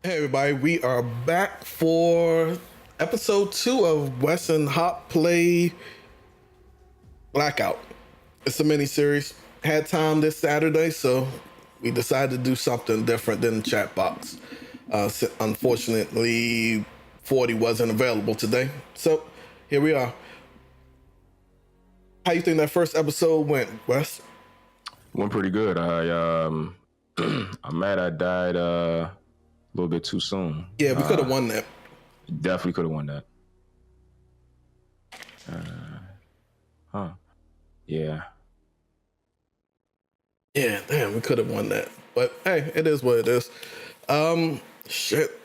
Hey everybody, we are back for episode 2 of Wes Hop Blackout. It's a miniseries. Had time this Saturday, so we decided to do something different than the chat box. Unfortunately, 40 wasn't available today, so here we are. How you think that first episode went, Wes? Went pretty good. I'm mad I died a little bit too soon. Yeah, we could have won that. Definitely could have won that. Yeah. Yeah, damn, we could have won that. But hey, it is what it is. Shit.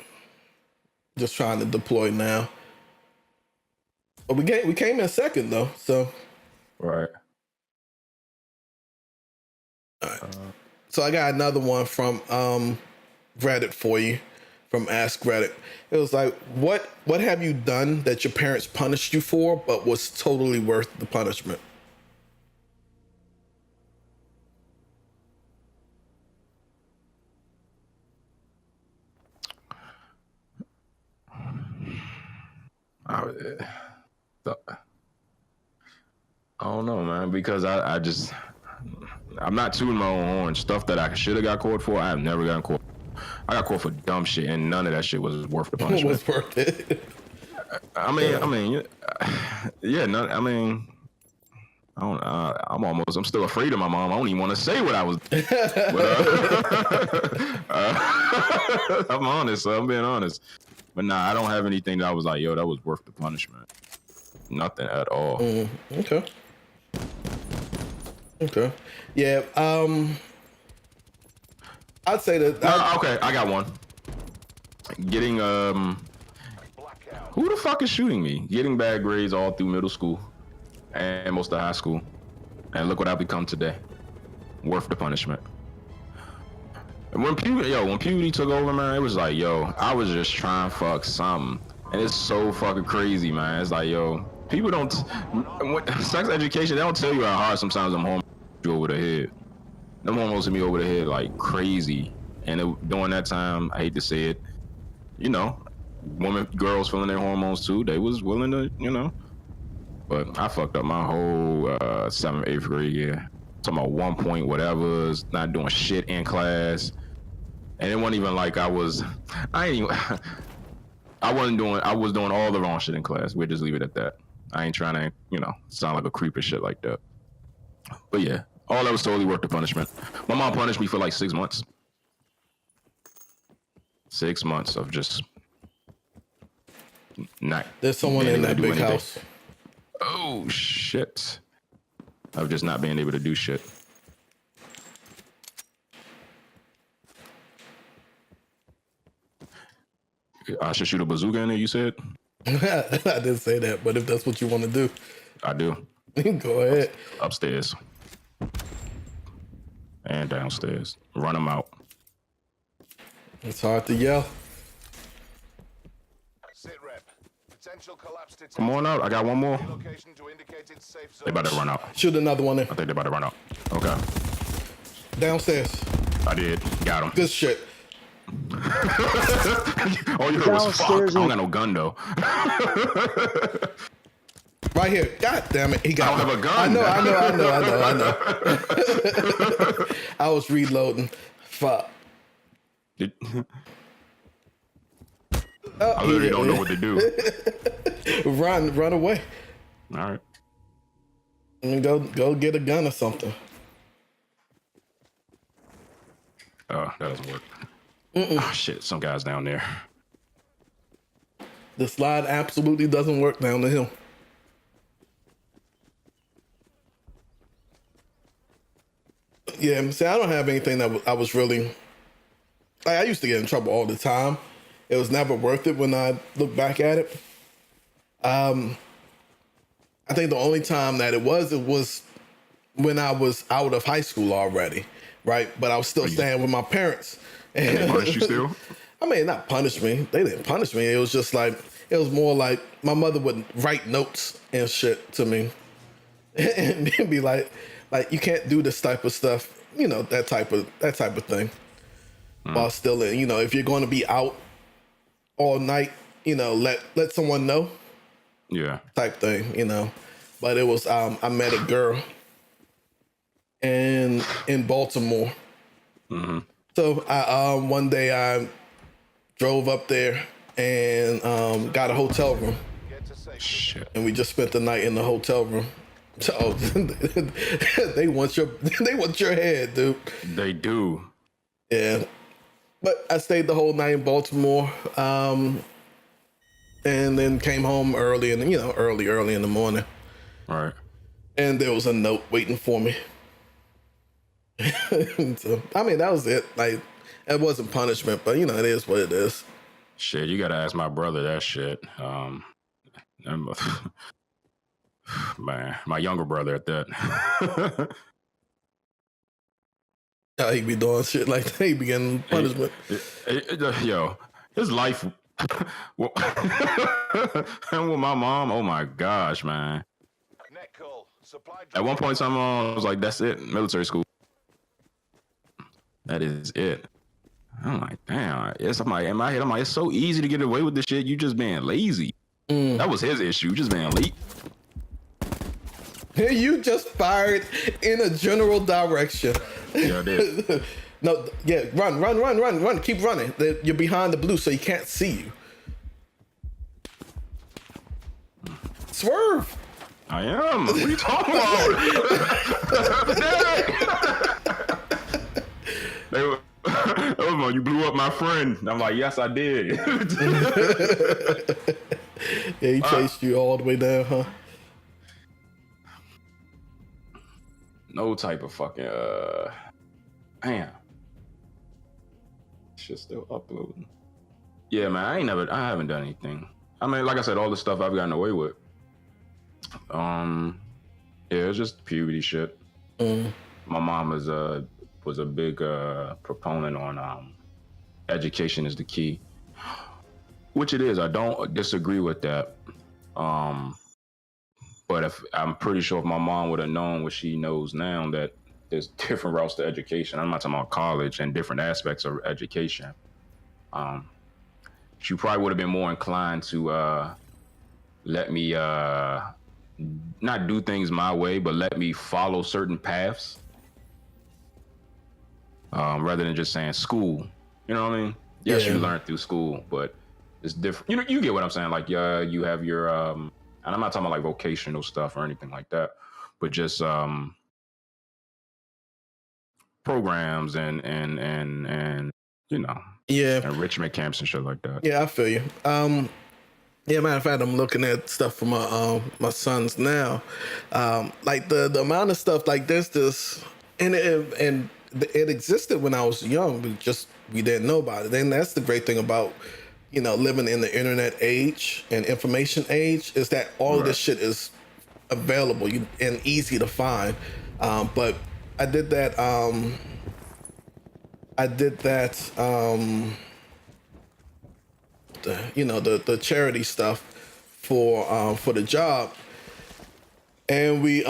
Just trying to deploy now. But we came in second though, so. Right. All right. So I got another one from Reddit for you, from Ask Reddit. It was like, what have you done that your parents punished you for, but was totally worth the punishment? I don't know, man, because I'm not tooting my own horn. Stuff that I should have got caught for, I have never gotten caught. I got caught for dumb shit, and none of that shit was worth the punishment. It was worth it. I'm still afraid of my mom. I don't even want to say what I was. I'm honest. I'm being honest. But nah, I don't have anything that I was like, yo, that was worth the punishment. Nothing at all. Okay. Yeah. I'd say that. Okay, I got one. Getting who the fuck is shooting me? Getting bad grades all through middle school and most of high school, and look what I've become today. Worth the punishment. And when puberty took over, man, it was like, yo, I was just trying to fuck something, and it's so fucking crazy, man. It's like, yo, people don't. Sex education, they don't tell you how hard sometimes them hormones go over the head. Them hormones hit me over the head like crazy, and during that time, I hate to say it, girls feeling their hormones too. They was willing to, but I fucked up my whole 7th, 8th grade year. Talking about 1 point whatever, not doing shit in class, and it wasn't even like I was doing all the wrong shit in class. We'll just leave it at that. I ain't trying to, sound like a creep or shit like that. But yeah, all that was totally worth the punishment. My mom punished me for like 6 months. 6 months of just not. There's someone in that big house. Oh shit! Of just not being able to do shit. I should shoot a bazooka in there, you said? I didn't say that, but if that's what you want to do. I do. Go ahead. Upstairs. And downstairs. Run them out. It's hard to yell. Come on out. I got one more. They about to run out. Shoot another one in. I think they about to run out. Okay. Downstairs. I did. Got him. Good shit. All you heard was fuck. I don't got no gun though. Right here. God damn it. He got I don't have a gun. I know. I was reloading. Fuck. I literally don't know what to do. Run away. All right. And go get a gun or something. Oh, that doesn't work. Oh shit, some guy's down there. The slide absolutely doesn't work down the hill. Yeah, see, I don't have anything that I was really. Like, I used to get in trouble all the time. It was never worth it when I look back at it. I think the only time that it was when I was out of high school already, right? But I was still staying with my parents. And they punished you still? I mean, not punish me. They didn't punish me. It was just like, it was more like my mother would write notes and shit to me and be like, you can't do this type of stuff, that type of thing. While still, if you're going to be out all night, let someone know Yeah. type thing. But it was I met a girl in Baltimore. Mm-hmm. So I one day I drove up there and got a hotel room, Shit. and we just spent the night in the hotel room. So they want your head, dude. They do. Yeah, but I stayed the whole night in Baltimore, and then came home early, and early in the morning, Right. and there was a note waiting for me. So I mean, that was it. Like, it wasn't punishment, but it is what it is. Shit, you gotta ask my brother that shit. Man, my younger brother at that. How he be doing shit like that? He be getting punishment. Yo, his life. And with my mom, oh my gosh, man. At one point, someone was like, "That's it, military school. That is it." I'm like, damn. I'm like, in my head, I'm like, it's so easy to get away with this shit. You just being lazy. That was his issue, just being late. You just fired in a general direction. Yeah, I did. No, yeah, run. Keep running. You're behind the blue, so he can't see you. Swerve. I am. What are you talking about? You blew up my friend. I'm like, yes, I did. Yeah, he chased you all the way down, huh? No type of fucking damn. Shit's still uploading. Yeah, man, I haven't done anything. I mean, like I said, all the stuff I've gotten away with. Yeah, it's just puberty shit. My mom was a big proponent on education is the key, which it is. I don't disagree with that. But I'm pretty sure if my mom would have known what she knows now, that there's different routes to education. I'm not talking about college and different aspects of education. She probably would have been more inclined to let me not do things my way, but let me follow certain paths, rather than just saying school. You know what I mean? Yes, you learn through school, but it's different. You get what I'm saying? Like, you have your and I'm not talking about like vocational stuff or anything like that, but just programs and enrichment camps and shit like that. Yeah, I feel you. Yeah, matter of fact, I'm looking at stuff for my sons now. Like the amount of stuff, like there's this, and it existed when I was young, but we didn't know about it. And that's the great thing about living in the internet age and information age, is that all of this shit is available and easy to find. But I did that. The charity stuff for the job, and we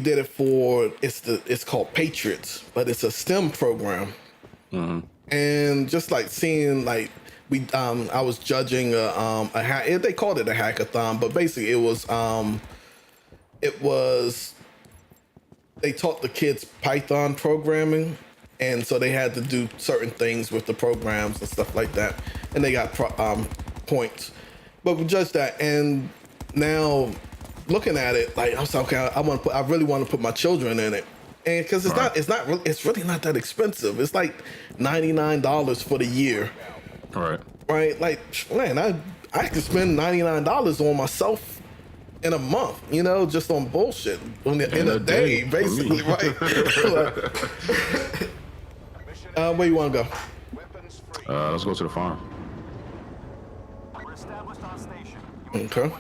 did it for it's called Patriots, but it's a STEM program. And just like seeing like I was judging they called it a hackathon, but basically it was they taught the kids Python programming, and so they had to do certain things with the programs and stuff like that, and they got points. But we judged that, and now looking at it, like I was like, okay, I really want to put my children in it, and because it's really not that expensive. It's like $99 for the year. Right? Like, man, I could spend $99 on myself in a month, just on bullshit in a day, basically, right? Where you want to go? Let's go to the farm. We're established on station. Okay.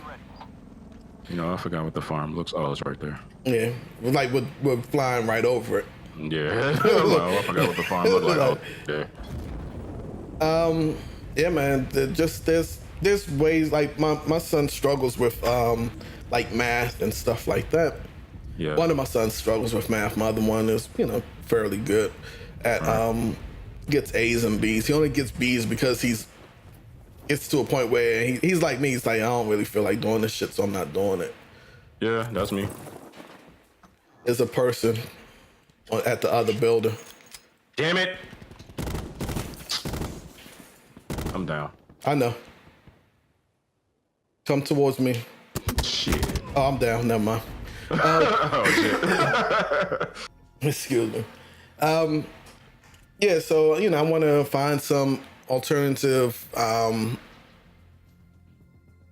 I forgot what the farm looks. Oh, it's right there. Yeah, like we're flying right over it. Yeah. I forgot what the farm looked like. Yeah, man. There's ways, like my son struggles with like math and stuff like that. Yeah. One of my sons struggles with math. My other one is fairly good at gets A's and B's. He only gets B's because he's gets to a point where he's like me. He's like, I don't really feel like doing this shit, so I'm not doing it. Yeah, that's me. There's a person at the other building. Damn it! I'm down. I know. Come towards me. Shit. Oh, I'm down. Never mind. Oh shit. Excuse me. Yeah, so I want to find some alternative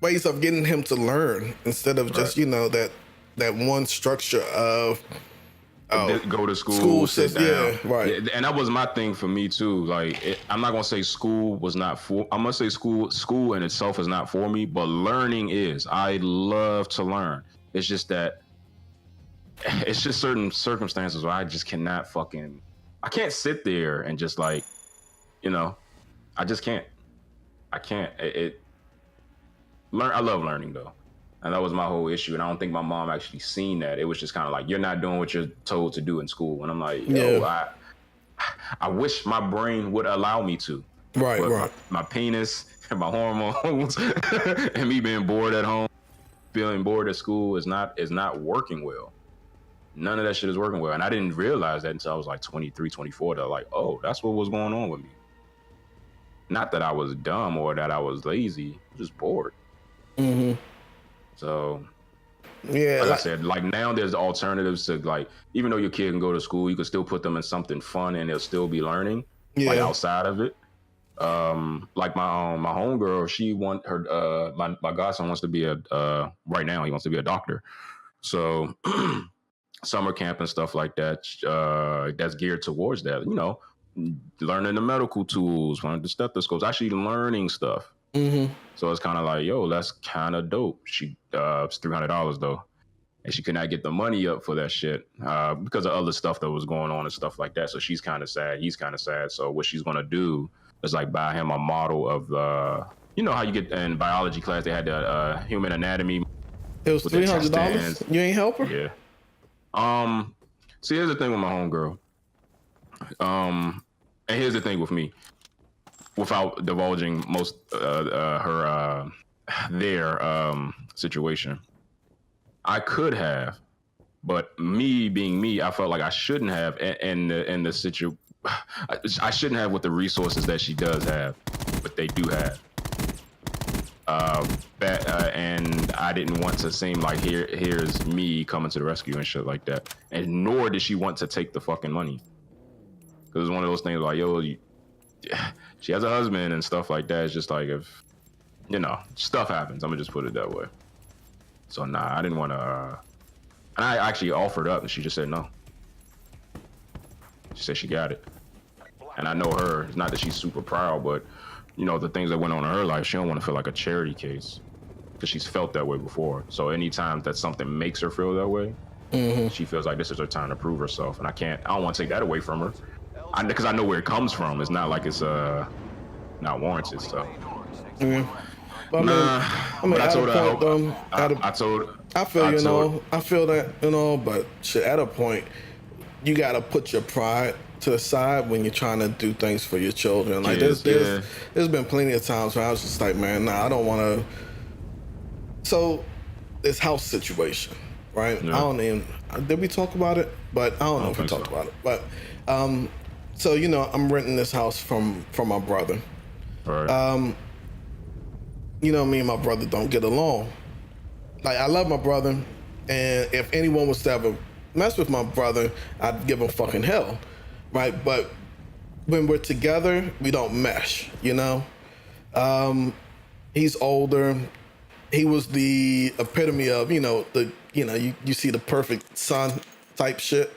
ways of getting him to learn instead of just that one structure of Go to school, sit down. Yeah, right. Yeah, and that was my thing for me too. Like, I'm not gonna say school was not for. I'm gonna say school in itself is not for me, but learning is. I love to learn. It's just that it's just certain circumstances where I just cannot I can't sit there and just like, I just can't. I can't. I love learning though. And that was my whole issue. And I don't think my mom actually seen that. It was just kind of like, you're not doing what you're told to do in school. And I'm like, I wish my brain would allow me to. Right, but right. My penis and my hormones and me being bored at home, feeling bored at school is not working well. None of that shit is working well. And I didn't realize that until I was like 23, 24. That like, oh, that's what was going on with me. Not that I was dumb or that I was lazy. I was just bored. Mm-hmm. So, yeah, like I said, like now there's alternatives to like, even though your kid can go to school, you can still put them in something fun and they'll still be learning, like outside of it. Like my homegirl, she my godson wants to be right now he wants to be a doctor. So summer camp and stuff like that, that's geared towards that, learning the medical tools, learning the stethoscopes, actually learning stuff. Mm-hmm. So it's kind of like, yo, that's kind of dope. She it's $300 though, and she could not get the money up for that shit because of other stuff that was going on and stuff like that. So she's kind of sad. He's kind of sad. So what she's gonna do is like buy him a model of how you get in biology class they had the human anatomy. It was $300. You ain't help her? Yeah. See, here's the thing with my homegirl. And here's the thing with me. Without divulging most their situation, I could have, but me being me, I felt like I shouldn't have. In the situ, I shouldn't have with the resources that she does have, but they do have. And I didn't want to seem like here's me coming to the rescue and shit like that. And nor did she want to take the fucking money, because it's one of those things like, yo. She has a husband and stuff like that. It's just like, if stuff happens, I'm gonna just put it that way. So nah, I didn't want to. And I actually offered up, and she just said no. She said she got it, and I know her. It's not that she's super proud, but the things that went on in her life, she don't want to feel like a charity case because she's felt that way before. So anytime that something makes her feel that way, she feels like this is her time to prove herself, and I don't want to take that away from her. Because I know where it comes from. It's not like it's not warranted. So, yeah. But I told her. I feel that, but shit, at a point, you gotta put your pride to the side when you're trying to do things for your children. Like there's been plenty of times where I was just like, man, nah, I don't want to. So this house situation, right? Yeah. I don't even. Did we talk about it? But I don't know if we talked about it. But so I'm renting this house from my brother. Right. Me and my brother don't get along. Like, I love my brother, and if anyone was to ever mess with my brother, I'd give him fucking hell, right? But when we're together, we don't mesh. He's older. He was the epitome of you see the perfect son type shit.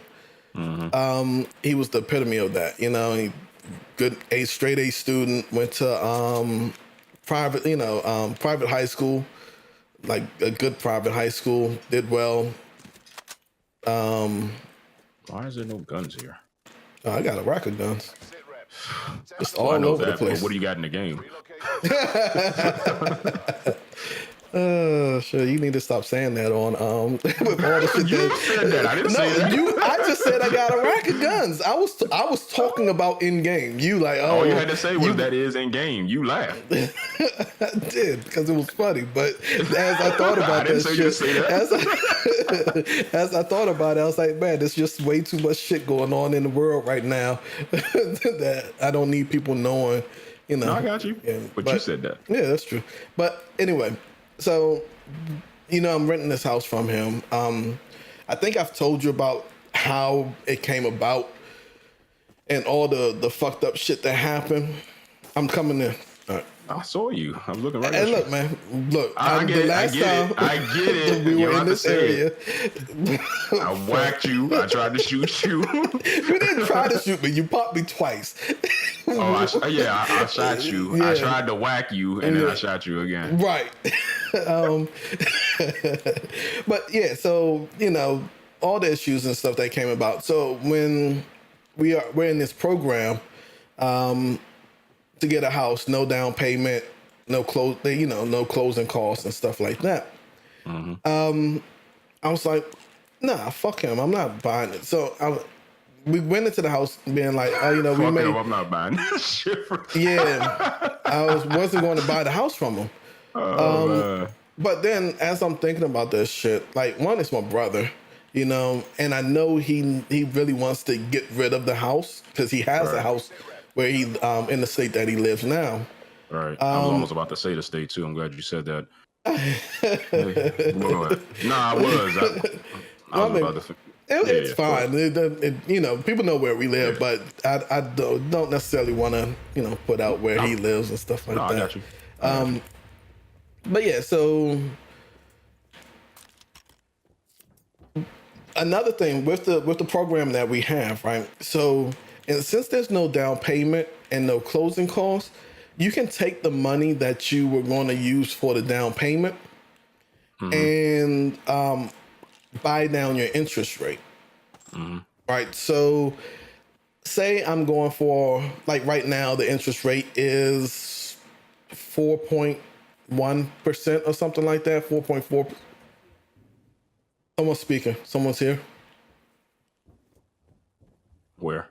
Mm-hmm. He was the epitome of that, he good straight A student, went to private high school, like a good private high school, did well. Why is there no guns here? I got a rack of guns. Just all I know over that, the place. But what do you got in the game? Sure. You need to stop saying that on with all the shit You said that. I didn't say that. I just said I got a rack of guns. I was talking about in game. You like All you had to say was that is in game. You laughed. I did because it was funny. But as I thought about I didn't say you say that. as I thought about it, I was like, man, there's just way too much shit going on in the world right now that I don't need people knowing. You know, No, I got you. But you said that. Yeah, that's true. But anyway, so you know, I'm renting this house from him. I think I've told you about how it came about and all the fucked up shit that happened. I'm coming in. All right. I saw you. I'm looking right And at look, you. man, look. I get it. I get it. we You're were in about to this say area. I whacked you. I tried to shoot you. You didn't try to shoot me. You popped me twice. I shot you. Yeah. I tried to whack you, and then I shot you again. Right. But yeah, so you know all the issues and stuff that came about. So when we're in this program to get a house, no down payment, no closing costs and stuff like that. Mm-hmm. I was like, nah, fuck him. I'm not buying it. So we went into the house being like, oh, you know, we made. I'm not buying this shit. Yeah, wasn't going to buy the house from him. Man. But then, as I'm thinking about this shit, like one is my brother, you know, and I know he really wants to get rid of the house because he has a house where he in the state that he lives now. Right. I was almost about to say the state too. I'm glad you said that. Nah, I was. I was about to. It's fine. You know, people know where we live, but I don't necessarily want to, you know, put out where he lives and stuff like that. I got you. But yeah, so another thing with the program that we have, right? So, and since there's no down payment and no closing costs, you can take the money that you were going to use for the down payment and buy down your interest rate. Right? So say I'm going for, like right now, the interest rate is 4.1% or something like that, 4.4. Someone's speaking. Someone's here. Where?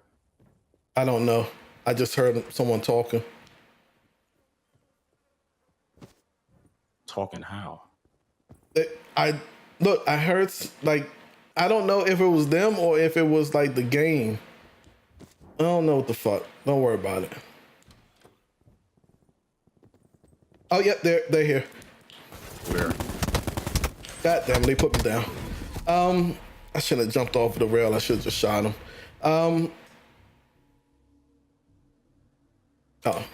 I don't know. I just heard someone talking. Talking how? I heard like, I don't know if it was them or if it was like the game. I don't know what the fuck. Don't worry about it. Oh yeah, they're here. Where? God damn, they put me down. I should have jumped off the rail. I should have just shot him. Oh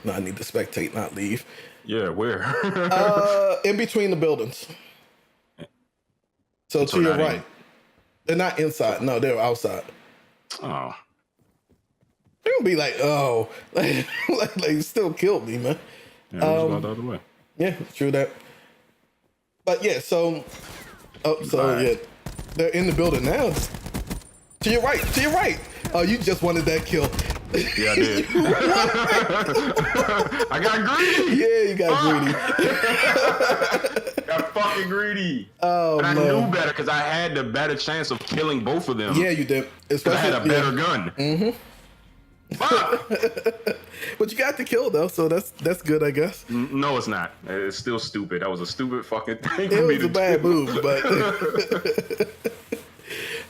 no, I need to spectate, not leave. Yeah, where? In between the buildings. So to your right. They're not inside. No, they're outside. Oh. They're gonna be like, oh, like you still killed me, man. Yeah, just go the other way. Yeah, true that. But yeah, so yeah, they're in the building now. To your right. Oh, you just wanted that kill. Yeah, I did. I got greedy. Yeah, you got greedy. Got fucking greedy. Oh, and I man. knew better because I had the better chance of killing both of them. Yeah, you did. Especially, I had a better gun. Fuck. But you got the kill though, so that's good, I guess. No, it's not. It's still stupid. That was a stupid fucking thing It for me was to a bad do. move, but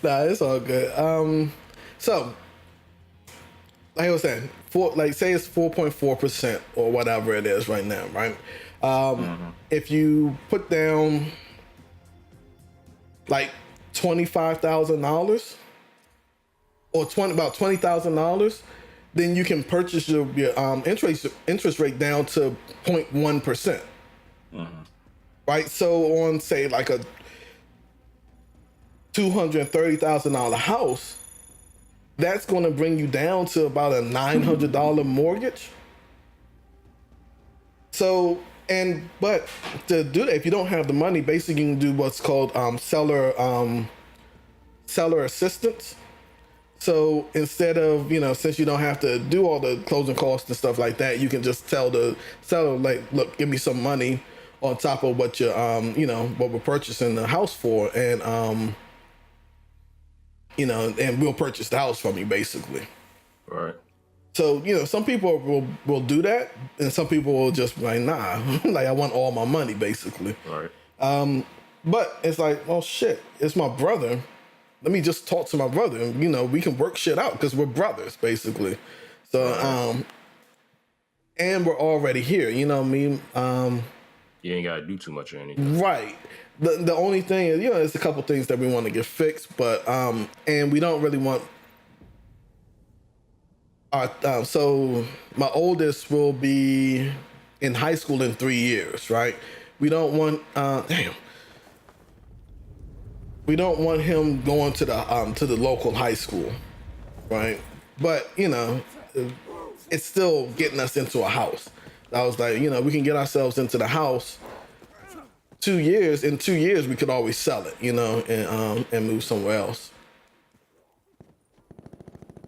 nah, it's all good. So like I was saying, say it's 4.4% or whatever it is right now, right? If you put down like $25,000 or about $20,000, then you can purchase your interest rate down to 0.1%. Right? So on say like a $230,000 house, that's going to bring you down to about a $900 mortgage. So, but to do that, if you don't have the money, basically you can do what's called seller assistance. So instead of, since you don't have to do all the closing costs and stuff like that, you can just tell the seller, like, look, give me some money on top of what you're, what we're purchasing the house for, and and we'll purchase the house from you basically. Right. So, some people will do that, and some people will just be like, nah, like I want all my money basically. Right. But it's like, well, shit, it's my brother. Let me just talk to my brother, and we can work shit out because we're brothers basically. So, and we're already here. You know what I mean? You ain't gotta do too much or anything. Right. The only thing is, there's a couple things that we want to get fixed, but and we don't really want. So my oldest will be in high school in 3 years, right? We don't want we don't want him going to the local high school, right? But it's still getting us into a house. I was like, we can get ourselves into the house. 2 years. In 2 years, we could always sell it, and move somewhere else.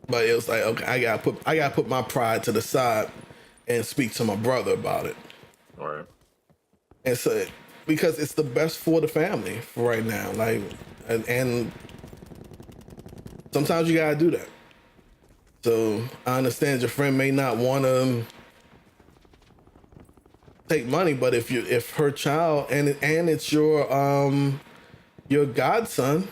But it was like, okay, I gotta put my pride to the side and speak to my brother about it. All right. And so, because it's the best for the family for right now, like, and sometimes you gotta do that. So I understand your friend may not want to take money, but if her child and it's your godson.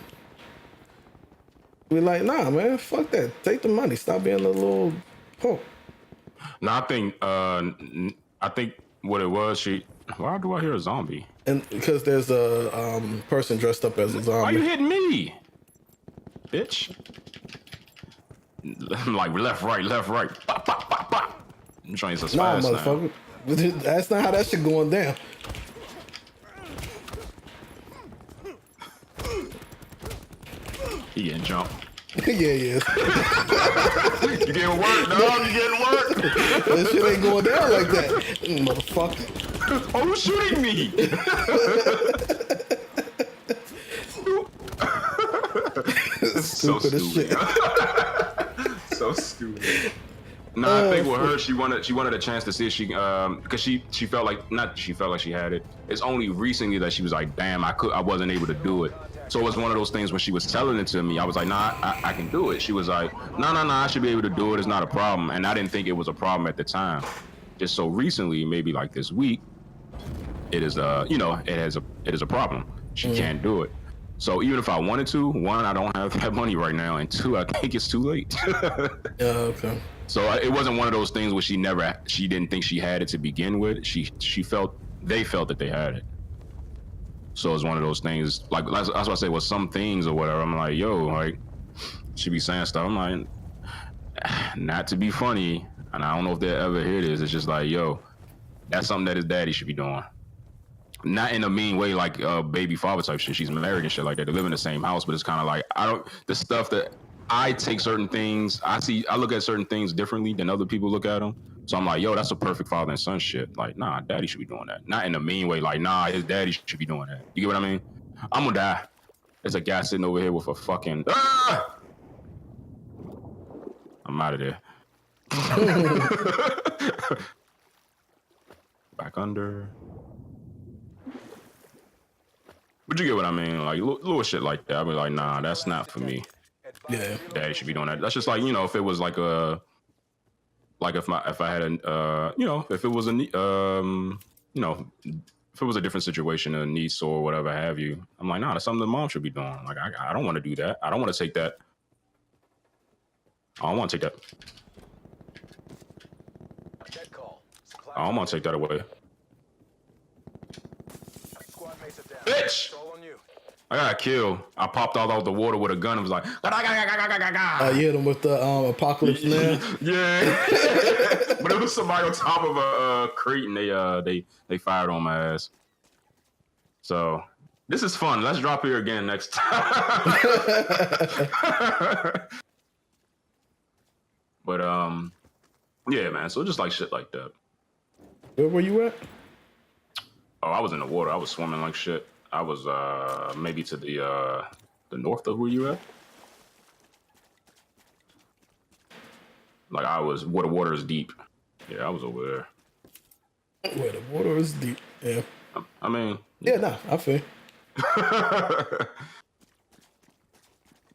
We're like, nah, man, fuck that. Take the money. Stop being a little punk. No, I think what it was, why do I hear a zombie? And because there's a person dressed up as a zombie. Why you hitting me? Bitch. I'm like left, right. Bop, bop, bop, bop. I'm trying to Nah, fast motherfucker. now. That's not how that shit going down. He getting jumped. Yeah. You getting work, dog. You getting work. That shit ain't going down like that. Motherfucker. Oh, who's shooting me? So Stupid as shit. So stupid. No, I think with her, she wanted a chance to see if she, because she felt like, not she felt like she had it. It's only recently that she was like, damn, I wasn't able to do it. So it was one of those things when she was telling it to me, I was like, nah, I can do it. She was like, no, I should be able to do it. It's not a problem. And I didn't think it was a problem at the time. Just so recently, maybe like this week, it is it is a problem. She can't do it. So even if I wanted to, one, I don't have that money right now, and two, I think it's too late. Yeah, okay. So it wasn't one of those things where she didn't think she had it to begin with. They felt that they had it. So it's one of those things, like that's what I say with some things or whatever. I'm like, yo, like, she be saying stuff. I'm like, not to be funny, and I don't know if they'll ever hear this. It's just like, yo, that's something that his daddy should be doing. Not in a mean way, like baby father type shit. She's married and shit like that. They live in the same house, but it's kind of like the stuff that I take certain things. I look at certain things differently than other people look at them. So I'm like, yo, that's a perfect father and son shit. Like, nah, daddy should be doing that. Not in a mean way, like, nah, his daddy should be doing that. You get what I mean? I'm gonna die. There's a guy sitting over here with a fucking. Ah! I'm out of there. Back under. But you get what I mean? Like, little shit like that. I'll be like, nah, that's not for me. Yeah. Daddy should be doing that. That's just like, if it was like if I had if it was if it was a different situation, a niece or whatever have you, I'm like, nah, that's something the mom should be doing. Like, I don't want to do that. I don't want to take that. I don't want to take that. I don't want to take that away. Bitch! I got killed. I popped all out the water with a gun and was like, You hit him with the apocalypse now. Yeah. But it was somebody on top of a crate and they fired on my ass. So this is fun. Let's drop here again next time. But yeah, man. So just like shit like that. Where were you at? Oh, I was in the water. I was swimming like shit. I was maybe to the north of where you at. Like I was where the water is deep. Yeah, I was over there. Where the water is deep. Yeah. I mean, Yeah, nah, I feel.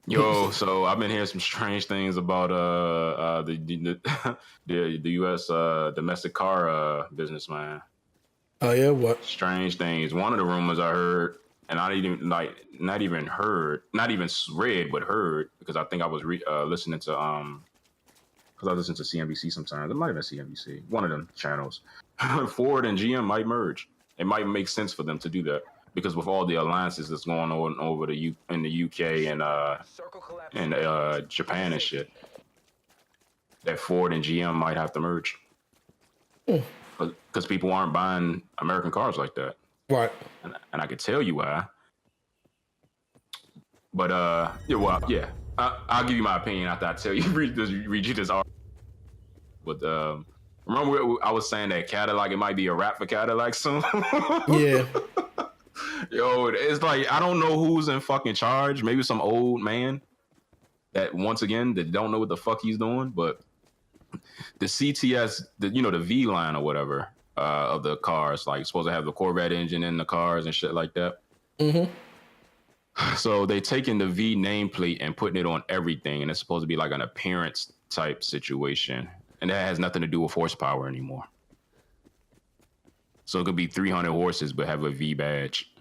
yo, so I've been hearing some strange things about the U.S. Domestic car business, man. Oh yeah, what? Strange things. One of the rumors I heard, and I didn't even not even heard, not even read, but heard because I think I was listening to because I listen to CNBC sometimes. It might have been CNBC, one of them channels. Ford and GM might merge. It might make sense for them to do that because with all the alliances that's going on over in the UK and Japan and shit, that Ford and GM might have to merge because people aren't buying American cars like that. Right. And I could tell you why. But I'll give you my opinion after I tell you read you this article. But remember I was saying that Cadillac, it might be a wrap for Cadillac soon. Yeah. Yo, it's like I don't know who's in fucking charge. Maybe some old man that once again that don't know what the fuck he's doing. But the CTS, the V line or whatever of the cars, like supposed to have the Corvette engine in the cars and shit like that. Mm-hmm. So they taking the V nameplate and putting it on everything, and it's supposed to be like an appearance type situation, and that has nothing to do with horsepower anymore. So it could be 300 horses but have a V badge.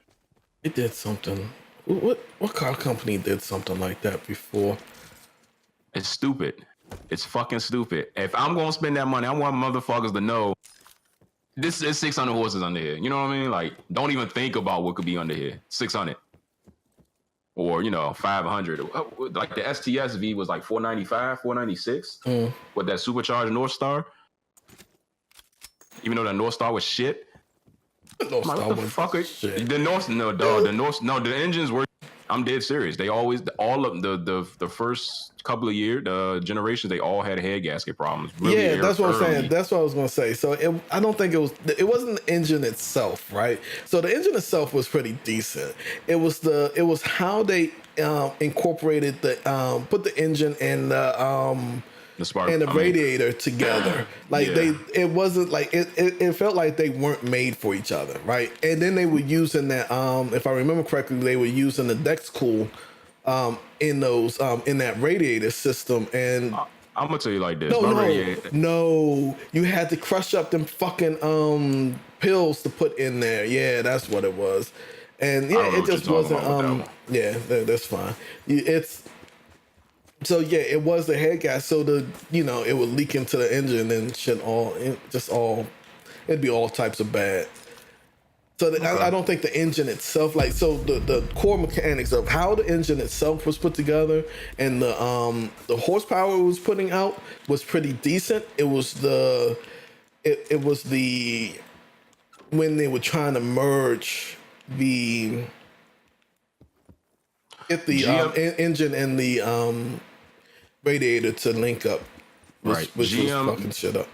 It did something. What car company did something like that before? It's stupid. It's fucking stupid. If I'm gonna spend that money, I want motherfuckers to know this is 600 horses under here. You know what I mean? Like, don't even think about what could be under here. 600. Or 500. Like the STS V was like 495, 496 with that supercharged North Star. Even though the North Star was shit. No, What the fuck? The North, no, dog. The North, no. The engines were. I'm dead serious. They always, all of the first couple of years, the generations, they all had head gasket problems. Really yeah, that's what I'm early. saying. That's what I was gonna say. So I don't think it wasn't the engine itself, right? So the engine itself was pretty decent. It was how they incorporated put the engine and The spark and the radiator together. Like it wasn't like it felt like they weren't made for each other, right? And then they were using that, if I remember correctly, they were using the Dexcool in those in that radiator system. And I'm gonna tell you like this. No, you had to crush up them fucking pills to put in there. Yeah, that's what it was. And yeah, it just wasn't. Yeah, that's fine. So yeah, it was the head gas. So it would leak into the engine and shit. It'd be all types of bad. So I don't think the engine itself, the core mechanics of how the engine itself was put together and the horsepower it was putting out was pretty decent. It was when they were trying to merge the engine and the radiator to link up, which was fucking shit up.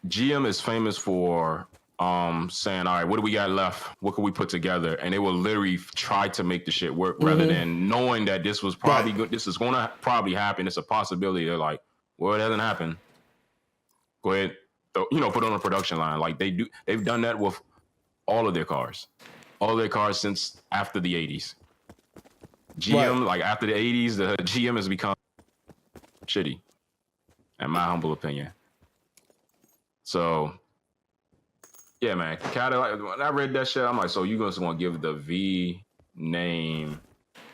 GM is famous for saying, all right, what do we got left? What can we put together? And they will literally try to make the shit work rather than knowing that this was probably good. This is going to probably happen. It's a possibility. They're like, well, it hasn't happened. Go ahead, put on a production line. Like they've done that with all of their cars since after the 80s. GM, like after the 80s, the GM has become shitty, in my humble opinion. So, yeah, man, Cadillac. When I read that shit, I'm like, so you just want to give the V name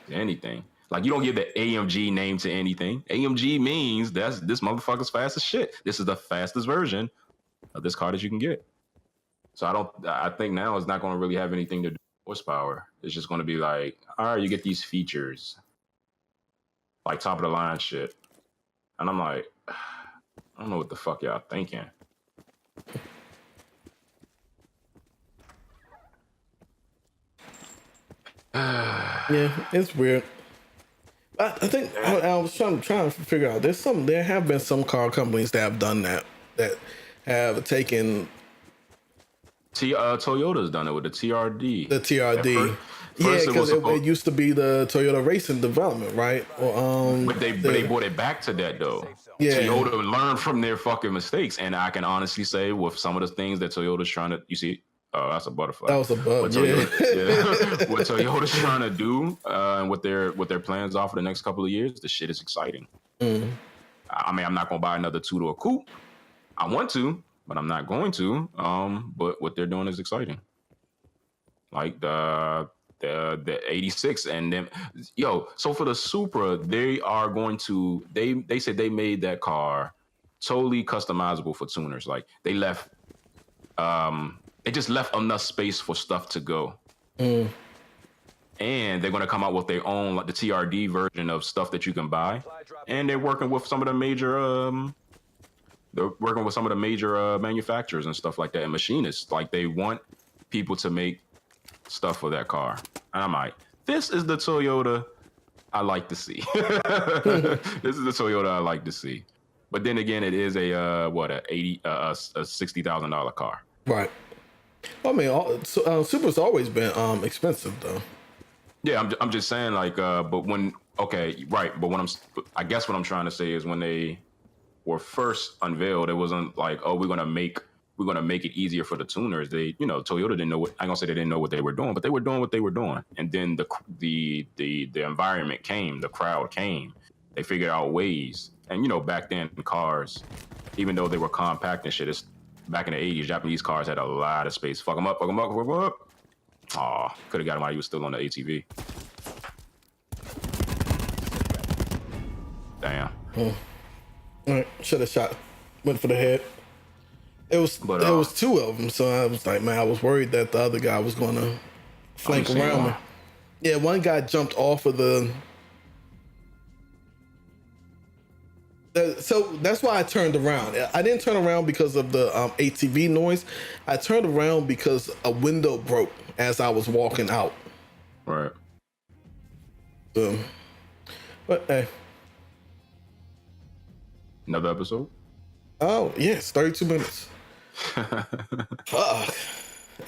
to anything? Like, you don't give the AMG name to anything. AMG means this motherfucker's fast as shit. This is the fastest version of this car that you can get. So I think now it's not going to really have anything to do with horsepower. It's just going to be like, all right, you get these features, like top of the line shit. And I'm like, I don't know what the fuck y'all thinking. Yeah, it's weird. I think I was trying to figure out. There have been some car companies that have done that have taken. Toyota's done it with the TRD. The TRD. Yeah, because it used to be the Toyota Racing development, right? But they brought it back to that though. Yeah. Toyota learned from their fucking mistakes, and I can honestly say with some of the things that Toyota's trying to, you see, Oh, that's a butterfly. That was a bug. What Toyota, what Toyota's trying to do, and what their plans are for the next couple of years, the shit is exciting. I mean, I'm not gonna buy another 2-door coupe. I want to, but I'm not going to. But what they're doing is exciting. Like the 86, and then so for the Supra, they are going to they said they made that car totally customizable for tuners. Like they just left enough space for stuff to go. And they're going to come out with their own, like the TRD version of stuff that you can buy. And they're working with some of the major manufacturers and stuff like that, and machinists. Like they want people to make stuff for that car. And I'm like, this is the Toyota I like to see. This is the Toyota I like to see. But then again, it is a $60,000 car. Right. I mean, Supra's always been expensive though. Yeah, I'm just saying, like, but when right, but I guess what I'm trying to say is when they were first unveiled, it wasn't like, oh, we're gonna make it easier for the tuners. They, Toyota didn't know what, I'm gonna say they didn't know what they were doing, but they were doing what they were doing. And then the environment came, the crowd came. They figured out ways. And back then cars, even though they were compact and shit, it's back in the 80s, Japanese cars had a lot of space. Fuck them up. Aw, could have got him while he was still on the ATV. Damn. All right, should have shot. Went for the head. There was two of them, so I was like, man, I was worried that the other guy was going to flank around me. Yeah, one guy jumped off of the... So that's why I turned around. I didn't turn around because of the ATV noise. I turned around because a window broke as I was walking out. Right. But hey. Another episode? Oh, yes, 32 minutes. Fuck.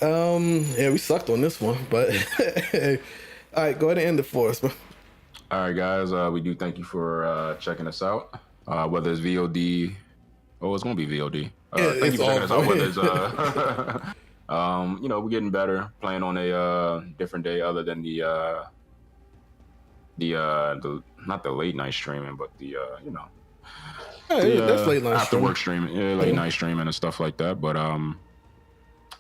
Yeah, we sucked on this one, but all right, go ahead and end it for us, man. All right, guys, we do thank you for checking us out. Whether it's VOD, it's gonna be VOD. Thank you for checking us out. Whether it's we're getting better, playing on a different day other than the not the late night streaming, but that's late night after work streaming, late night streaming and stuff like that. But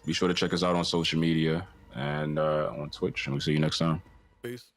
be sure to check us out on social media and on Twitch, and we'll see you next time. Peace.